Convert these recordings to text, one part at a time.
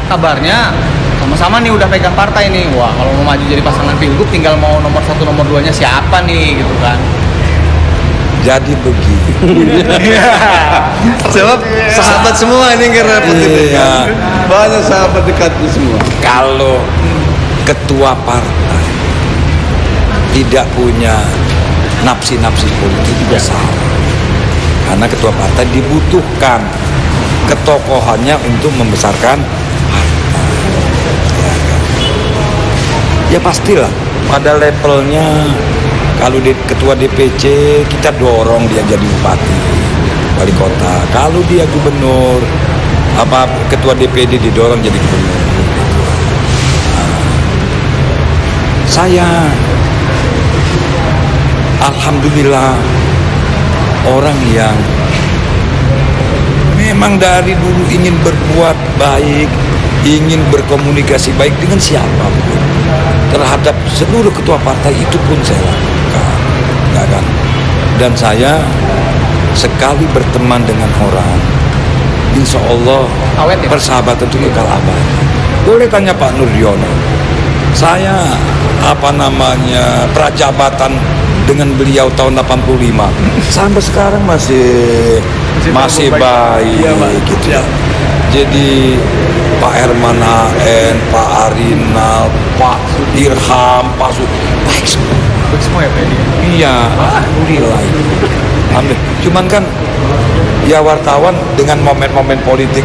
kabarnya sama-sama nih udah pegang partai nih. Wah, kalau mau maju jadi pasangan pilgub tinggal mau nomor 1 nomor 2-nya siapa nih gitu kan. Jadi begini. Sebab sahabat semua ini karena Iya. banyak sahabat dekatnya semua. Kalau ketua partai tidak punya nafsi-nafsi politik juga salah. Karena ketua partai dibutuhkan ketokohannya untuk membesarkan partai. Ya pastilah pada levelnya kalau ketua DPC kita dorong dia jadi bupati, wali kota. Kalau dia gubernur, ketua DPD didorong jadi gubernur. Saya alhamdulillah orang yang memang dari dulu ingin berbuat baik, ingin berkomunikasi baik dengan siapapun. Terhadap seluruh ketua partai itu pun saya lakukan, ya kan? Dan saya sekali berteman dengan orang, insya Allah Awet ya? persahabatan itu kekal abadi. Boleh tanya Pak Nurdiono, saya prajabatan dengan beliau tahun 85 sampai sekarang masih baik gitu ya. Jadi Pak Herman HN, Pak Arinal, Pak Irham, Pak baik semua. Baik semua ya Pak Edi? Iya, alhamdulillah. Amin. Cuman kan ya wartawan dengan momen-momen politik.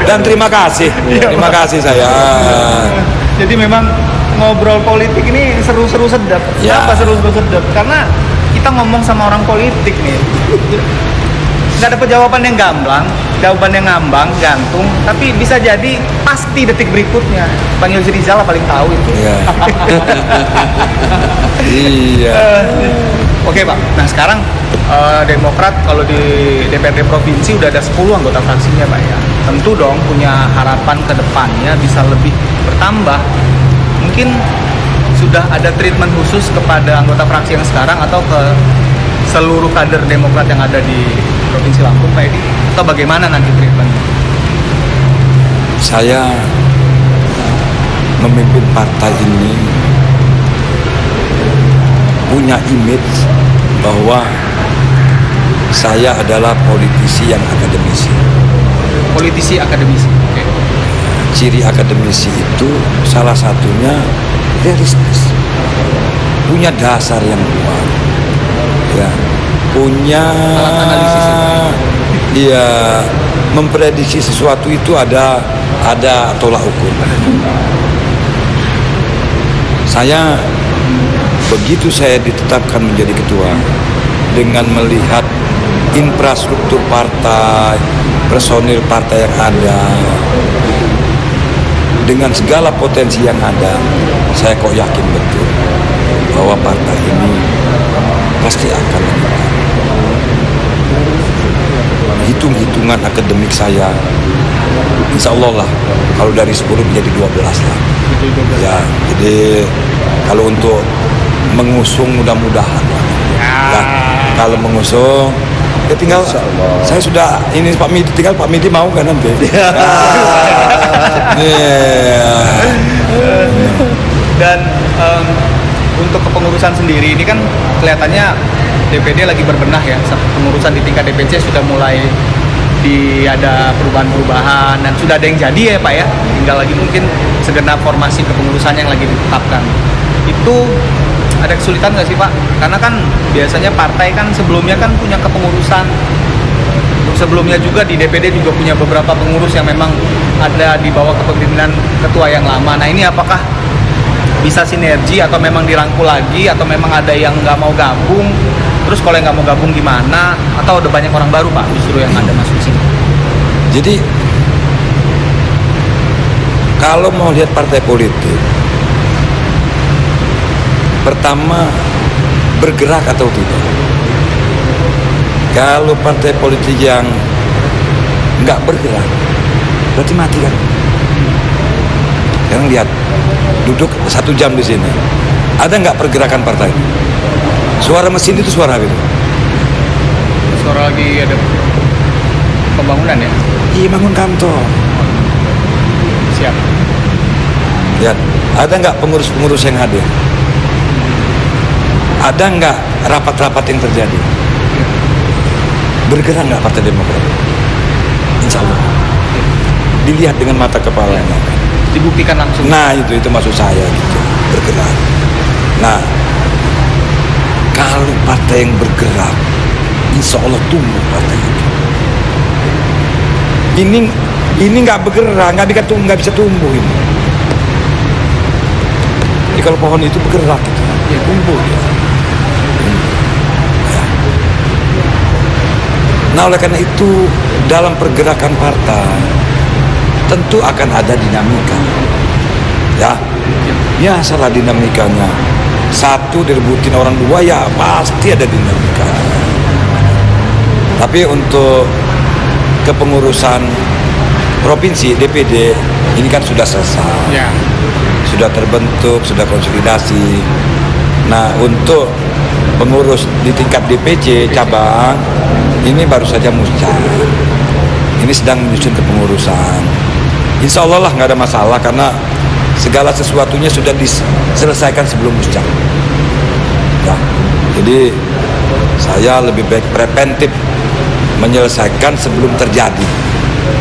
Dan terima kasih saya. Jadi memang ngobrol politik ini seru-seru sedap. Ya. Kenapa seru-seru sedap? Karena kita ngomong sama orang politik nih. Nggak dapat jawaban yang gamblang, jawaban yang ngambang, gantung, tapi bisa jadi pasti detik berikutnya. Bang Yusri Rizal paling tahu itu. Iya. Iya. Oke Pak, nah sekarang Demokrat kalau di DPRD Provinsi udah ada 10 anggota fraksinya Pak ya. Tentu dong punya harapan ke depannya bisa lebih bertambah. Mungkin sudah ada treatment khusus kepada anggota fraksi yang sekarang atau ke seluruh kader Demokrat yang ada di Provinsi Lampung Pak Edi? Atau bagaimana nanti treatmentnya? Saya memimpin partai ini punya image bahwa saya adalah politisi yang akademisi. Politisi akademisi. Oke. Ciri akademisi itu salah satunya realistis, punya dasar yang kuat, ya, punya alat analisis. Iya, memprediksi sesuatu itu ada tolak ukur. Saya begitu saya ditetapkan menjadi ketua, dengan melihat infrastruktur partai, personil partai yang ada, dengan segala potensi yang ada, saya kok yakin betul bahwa partai ini pasti akan menang. Hitung-hitungan akademik saya, insya Allah lah, kalau dari 10 menjadi 12 lah. Ya, jadi kalau untuk mengusung mudah-mudahan lah. Ya, kalau mengusung ya tinggal saya sudah ini Pak Midi, tinggal Pak Midi mau kan nanti. Dan untuk kepengurusan sendiri ini kan kelihatannya DPD lagi berbenah ya. Pengurusan di tingkat DPC sudah mulai ada perubahan-perubahan dan sudah ada yang jadi ya Pak ya. Tinggal lagi mungkin segenap formasi kepengurusan yang lagi ditetapkan. Itu ada kesulitan nggak sih Pak? Karena kan biasanya partai kan sebelumnya kan punya kepengurusan. Sebelumnya juga di DPD juga punya beberapa pengurus yang memang ada di bawah kepemimpinan ketua yang lama. Nah ini apakah bisa sinergi atau memang dirangkul lagi atau memang ada yang nggak mau gabung? Terus kalau yang nggak mau gabung gimana? Atau ada banyak orang baru Pak justru yang ada masuk sini? Jadi kalau mau lihat partai politik, pertama bergerak atau tidak. Kalau partai politik yang nggak bergerak, berarti mati kan. Sekarang lihat, duduk 1 jam di sini, ada nggak pergerakan partai? Suara mesin itu suara apa itu? Suara lagi ada. pembangunan ya. Iya, bangun kantor. Siap. Ya, ada nggak pengurus-pengurus yang hadir? Ada nggak rapat-rapat yang terjadi? Bergerak nggak Partai Demokrat? Insya Allah. Dilihat dengan mata kepalanya. Dibuktikan langsung. Nah itu maksud saya gitu, bergerak. Nah, kalau partai yang bergerak, insya Allah tumbuh partai itu. Ini nggak bergerak, nggak bisa tumbuh ini. Jadi kalau pohon itu bergerak gitu, ya tumbuh ya. Nah oleh karena itu dalam pergerakan partai tentu akan ada dinamika, ya salah dinamikanya. Satu direbutin orang dua, ya pasti ada dinamika. Tapi untuk kepengurusan provinsi DPD ini kan sudah selesai, Ya. sudah terbentuk, sudah konsolidasi. Nah untuk pengurus di tingkat DPC cabang ini baru saja muscah. Ini sedang menyusun kepengurusan. Insya Allah lah nggak ada masalah karena segala sesuatunya sudah diselesaikan sebelum muscah. Ya, jadi saya lebih baik preventif menyelesaikan sebelum terjadi.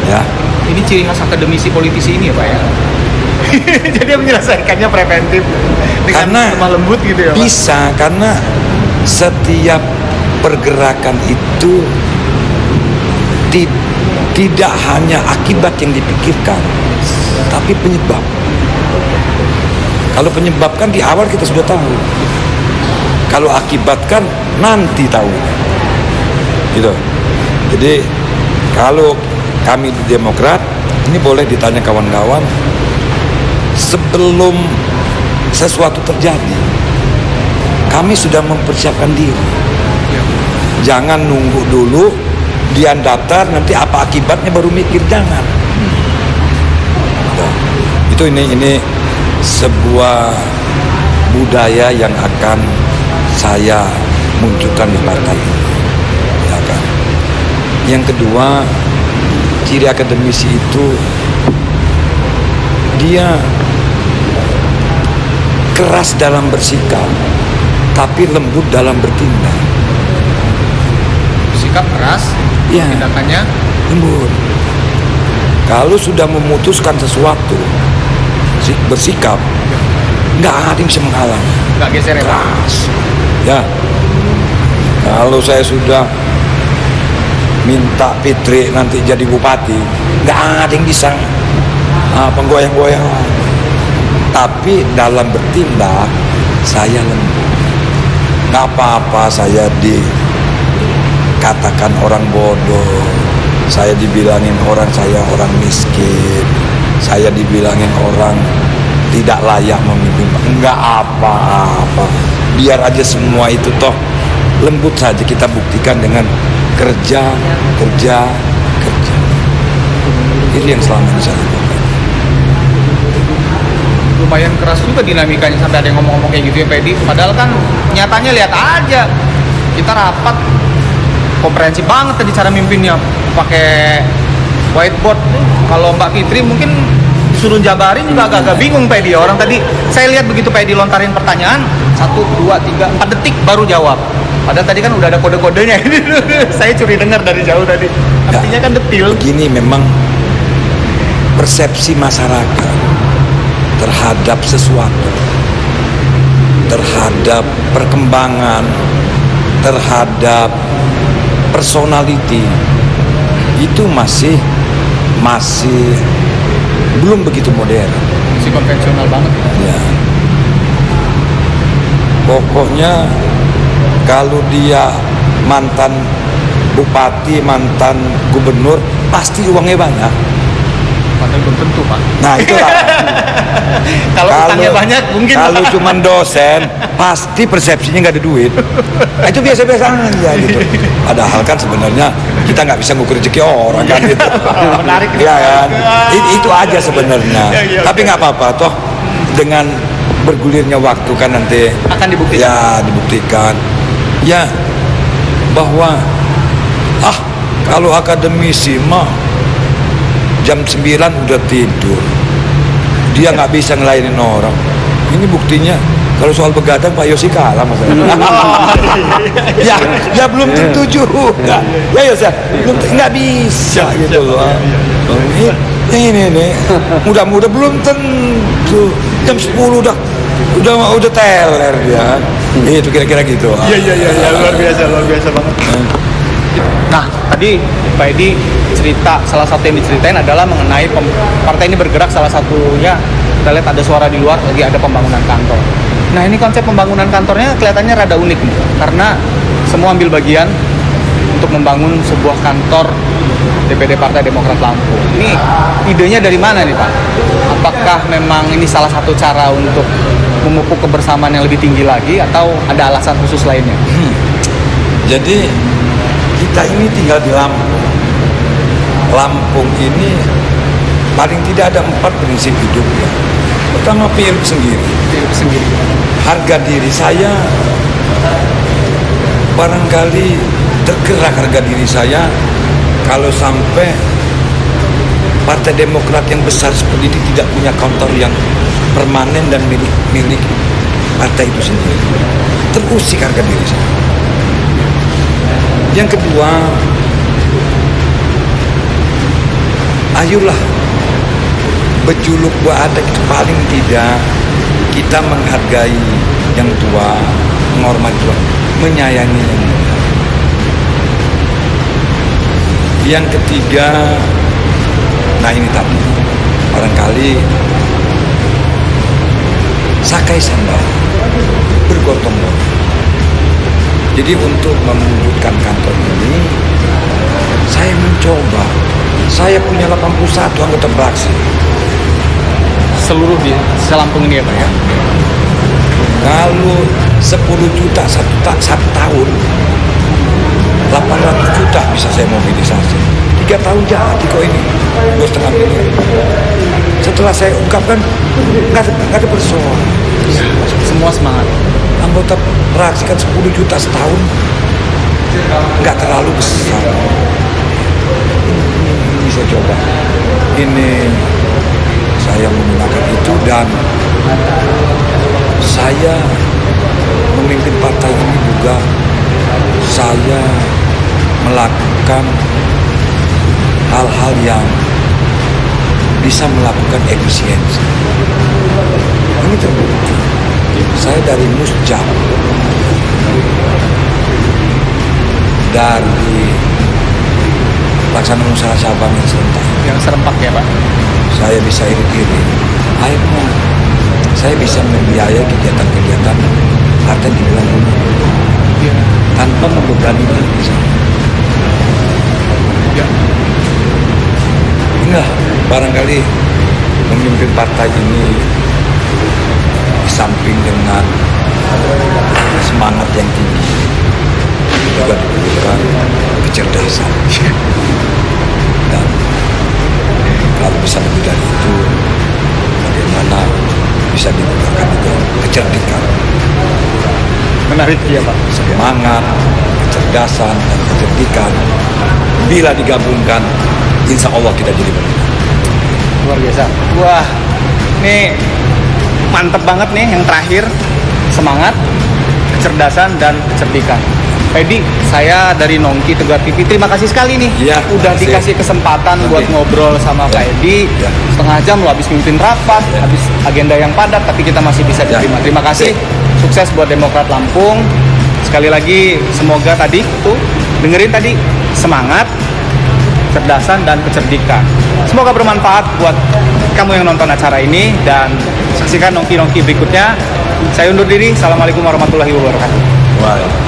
Ya. Ini ciri khas akademisi politisi ini ya Pak ya. Jadi menyelesaikannya preventif dengan Karena lemah lembut gitu ya Pak. Bisa karena setiap pergerakan itu tidak hanya akibat yang dipikirkan, tapi penyebab. Kalau penyebab kan di awal kita sudah tahu. Kalau akibat kan nanti tahu. Gitu. Jadi kalau kami di Demokrat, ini boleh ditanya kawan-kawan, sebelum sesuatu terjadi, kami sudah mempersiapkan diri. Jangan nunggu dulu dia daftar, nanti apa akibatnya baru mikir, jangan. Nah, itu ini sebuah budaya yang akan saya munculkan di partai ini. Ya kan? Yang kedua, ciri akademisi itu dia keras dalam bersikap, tapi lembut dalam bertindak. Sikap keras, Ya. tindakannya Lembut. Kalau sudah memutuskan sesuatu, bersikap, nggak ada yang bisa menghalang. nggak geser ya Pak. Keras. Ya. Kalau saya sudah minta Fitri nanti jadi bupati, nggak ada yang bisa penggoyang-goyang. Tapi dalam bertindak, saya lembut. Nggak apa-apa saya dikatakan orang bodoh, saya dibilangin saya orang miskin, saya dibilangin orang tidak layak memimpin. Enggak apa-apa, biar aja semua itu toh lembut saja kita buktikan dengan kerja. Ini yang selama ini saya lakukan. Lumayan keras juga dinamikanya sampai ada yang ngomong-ngomong kayak gitu ya Pak Edi. Padahal kan nyatanya lihat aja, kita rapat komprehensif banget tadi cara mimpinnya, pakai whiteboard. Kalau Mbak Fitri mungkin disuruh jabarin juga agak-agak bingung Pak Edi. Orang tadi saya lihat begitu Pak Edi lontarin pertanyaan 1, 2, 3, 4 detik baru jawab. Padahal tadi kan udah ada kode-kodenya. Saya curi dengar dari jauh tadi. Artinya kan detil. Begini memang persepsi masyarakat terhadap sesuatu, terhadap perkembangan, terhadap personality itu masih belum begitu modern. Si konvensional banget. Ya. Pokoknya kalau dia mantan bupati, mantan gubernur, pasti uangnya banyak. Padahal belum tentu Pak. Nah itulah. Kalau utangnya banyak mungkin. Kalau cuma dosen, pasti persepsinya nggak ada duit. Nah, itu biasa-biasa aja gitu. Padahal kan sebenarnya kita nggak bisa ngukur rezeki orang kan gitu. Menarik. Iya kan. Itu aja sebenarnya. Ya, Tapi nggak apa-apa toh, dengan bergulirnya waktu kan nanti Akan dibuktikan. ya dibuktikan ya bahwa Kalau akademisi mah jam 9 udah tidur. Dia nggak bisa ngelayanin orang. Ini buktinya kalau soal begadang Pak Yosi kalah mas. Ya belum tentu juga. Ya Yosi, belum nggak bisa gitu loh. Ini mudah-mudahan belum tentu jam 10 udah teler dia. Itu kira-kira gitu. Iya, luar biasa banget. Nah, tadi Pak Edi cerita, salah satu yang diceritain adalah mengenai partai ini bergerak, salah satunya kita lihat ada suara di luar, lagi ada pembangunan kantor. Nah, ini konsep pembangunan kantornya kelihatannya rada unik nih, karena semua ambil bagian untuk membangun sebuah kantor DPD Partai Demokrat Lampung. Ini idenya dari mana nih Pak? Apakah memang ini salah satu cara untuk memupuk kebersamaan yang lebih tinggi lagi, atau ada alasan khusus lainnya? Jadi kita ini tinggal di Lampung. Lampung ini paling tidak ada 4 prinsip hidup ya. Pertama, hidup sendiri. Harga diri saya barangkali tergerak harga diri saya kalau sampai Partai Demokrat yang besar seperti ini tidak punya kantor yang permanen dan milik partai itu sendiri. Terusik harga diri saya. Yang kedua, ayolah berjuluk ada itu paling tidak kita menghargai yang tua, menghormati tua, menyayangi yang muda. Yang ketiga, nah ini tadi barangkali sakai sandal bergotong-gotong. Jadi untuk mewujudkan kantor ini, saya mencoba. Saya punya 81 anggota fraksi. Seluruh di Lampung ini ya Pak ya? Kalau 10 juta satu tahun, 800 juta bisa saya mobilisasi. 3 tahun jadi kok ini, 2,5 miliar. Setelah saya ungkapkan, nggak ada persoalan. Semua semangat. Anggota fraksi kan 10 juta setahun, nggak terlalu besar. Ini saya coba. Ini saya menggunakan itu dan saya memimpin partai ini juga saya melakukan hal-hal yang bisa melakukan efisiensi. Ini terbukti. Saya dari Musjab, dari pelaksanaan usaha cabang yang serempak ya Pak? Saya bisa irit-irit. Akhirnya saya bisa membiayai kegiatan-kegiatan partai di bulan ini tanpa membebani diri saya. Enggak, barangkali memimpin partai ini di samping dengan semangat yang tinggi juga dibutuhkan kecerdasan. Dan kalau bisa lebih dari itu, bagaimana bisa digunakan juga kecerdikan. Menarik ya Pak. Semangat, kecerdasan, dan kecerdikan bila digabungkan, insya Allah kita jadi pemenang. Luar biasa. Wah, ini mantep banget nih yang terakhir. Semangat, kecerdasan, dan kecerdikan. Pak Edi, saya dari Nongki Tegar TV, terima kasih sekali nih ya, udah dikasih kesempatan buat ngobrol sama Pak Edi. Setengah jam lo habis mimpin rapat, habis agenda yang padat, tapi kita masih bisa diterima. Terima kasih, sukses buat Demokrat Lampung. Sekali lagi semoga tadi tuh dengerin tadi semangat, kecerdasan, dan kecerdikan. Semoga bermanfaat buat kamu yang nonton acara ini, dan saksikan Nongki berikutnya. Saya undur diri. Assalamualaikum warahmatullahi wabarakatuh. Waalaikumsalam.